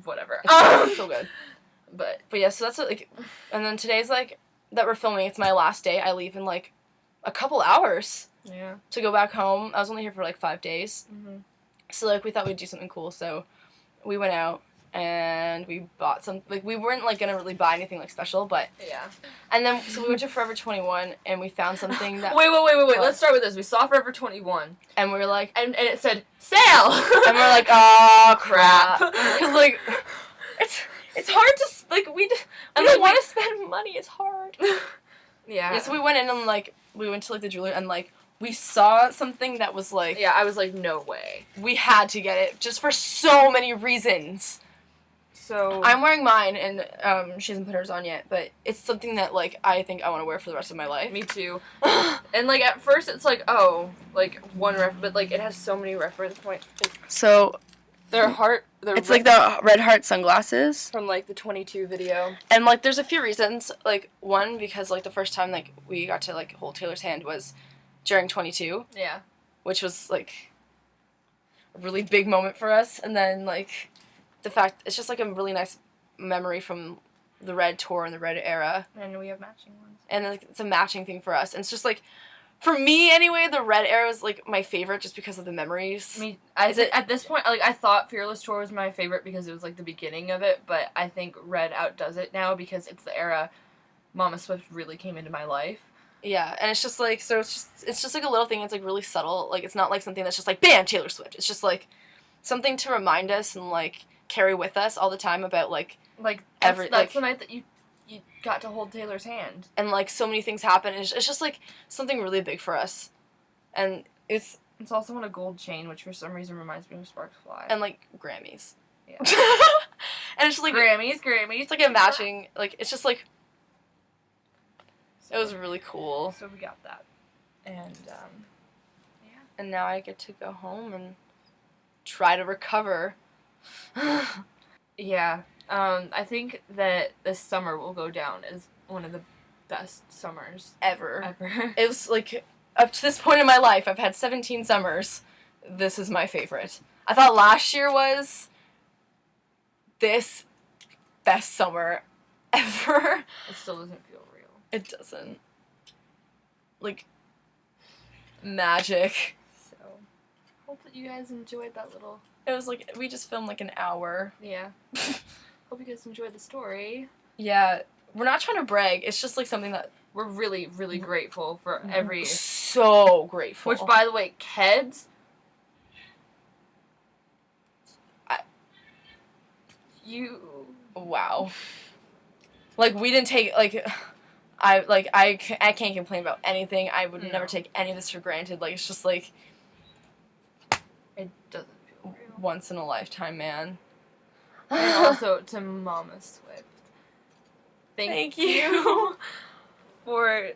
A: whatever.
B: So good.
A: But
B: yeah, so that's like, and then today's like that we're filming. It's my last day. I leave in like a couple hours.
A: Yeah.
B: To go back home. I was only here for like 5 days.
A: Mm-hmm.
B: So like we thought we'd do something cool. So we went out and we bought some. Like we weren't like gonna really buy anything like special, but
A: yeah.
B: And then so we went to Forever 21 and we found something that.
A: Wait. Let's start with this. We saw Forever 21
B: and we were like,
A: and it said sale.
B: And we're like, oh crap, because like it's hard to like we don't want to spend money. It's hard. Yeah. So we went in and like we went to like the jeweler and like we saw something that was like.
A: Yeah, I was like, no way.
B: We had to get it just for so many reasons.
A: So
B: I'm wearing mine, and she hasn't put hers on yet, but it's something that, like, I think I want to wear for the rest of my life.
A: Me too. And, like, at first it's like, oh, like, but, like, it has so many reference points.
B: So... It's, like, the red heart sunglasses.
A: From, like, the 22 video.
B: And, like, there's a few reasons. Like, one, because, like, the first time, like, we got to, like, hold Taylor's hand was during 22.
A: Yeah.
B: Which was, like, a really big moment for us. And then, like... The fact, it's just, like, a really nice memory from the Red tour and the Red era.
A: And we have matching ones.
B: And, like, it's a matching thing for us. And it's just, like, for me, anyway, the Red era is, like, my favorite just because of the memories.
A: At this point, like, I thought Fearless Tour was my favorite because it was, like, the beginning of it. But I think Red outdoes it now because it's the era Mama Swift really came into my life.
B: Yeah, and it's just like, so it's just like a little thing. It's like really subtle. Like, it's not like something that's just like, bam, Taylor Swift. It's just like something to remind us and like carry with us all the time about like
A: that's the night that you got to hold Taylor's hand,
B: and like so many things happen. And it's just like something really big for us, and it's
A: also on a gold chain, which for some reason reminds me of Sparks Fly.
B: And like Grammys.
A: Yeah.
B: And it's just like
A: Grammys.
B: It's like a matching, like it's just like. It was really cool.
A: So we got that. And, yeah.
B: And now I get to go home and try to recover.
A: Yeah. I think that this summer will go down as one of the best summers.
B: Ever. It was, like, up to this point in my life, I've had 17 summers. This is my favorite. I thought last year was this best summer ever.
A: It still doesn't feel real.
B: It doesn't. Like, magic.
A: So, hope that you guys enjoyed that little...
B: It was like, we just filmed like an hour.
A: Yeah. Hope you guys enjoyed the story.
B: Yeah. We're not trying to brag. It's just like something that...
A: We're really, really grateful for every...
B: So grateful.
A: Which, by the way, Keds...
B: Wow. Like, we didn't take, like... I can't complain about anything. I would never take any of this for granted. Like, it's just like...
A: It doesn't feel real.
B: Once in a lifetime, man.
A: And also to Mama Swift. Thank you. For...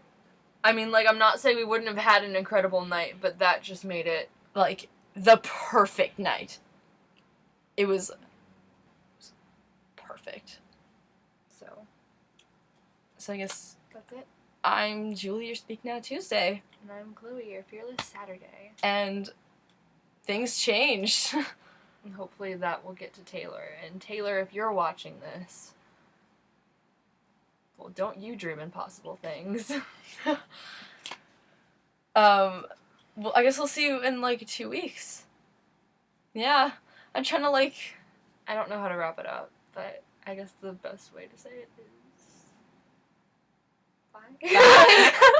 A: I mean, like, I'm not saying we wouldn't have had an incredible night, but that just made it...
B: Like, the perfect night. It was perfect. So I guess...
A: That's it.
B: I'm Julii, your Speak Now Tuesday.
A: And I'm Chloe, your Fearless Saturday.
B: And things changed.
A: And hopefully that will get to Taylor. And Taylor, if you're watching this, well, don't you dream impossible things.
B: Well, I guess we'll see you in, like, 2 weeks. Yeah. I'm trying to, like...
A: I don't know how to wrap it up, but I guess the best way to say it is... Bye.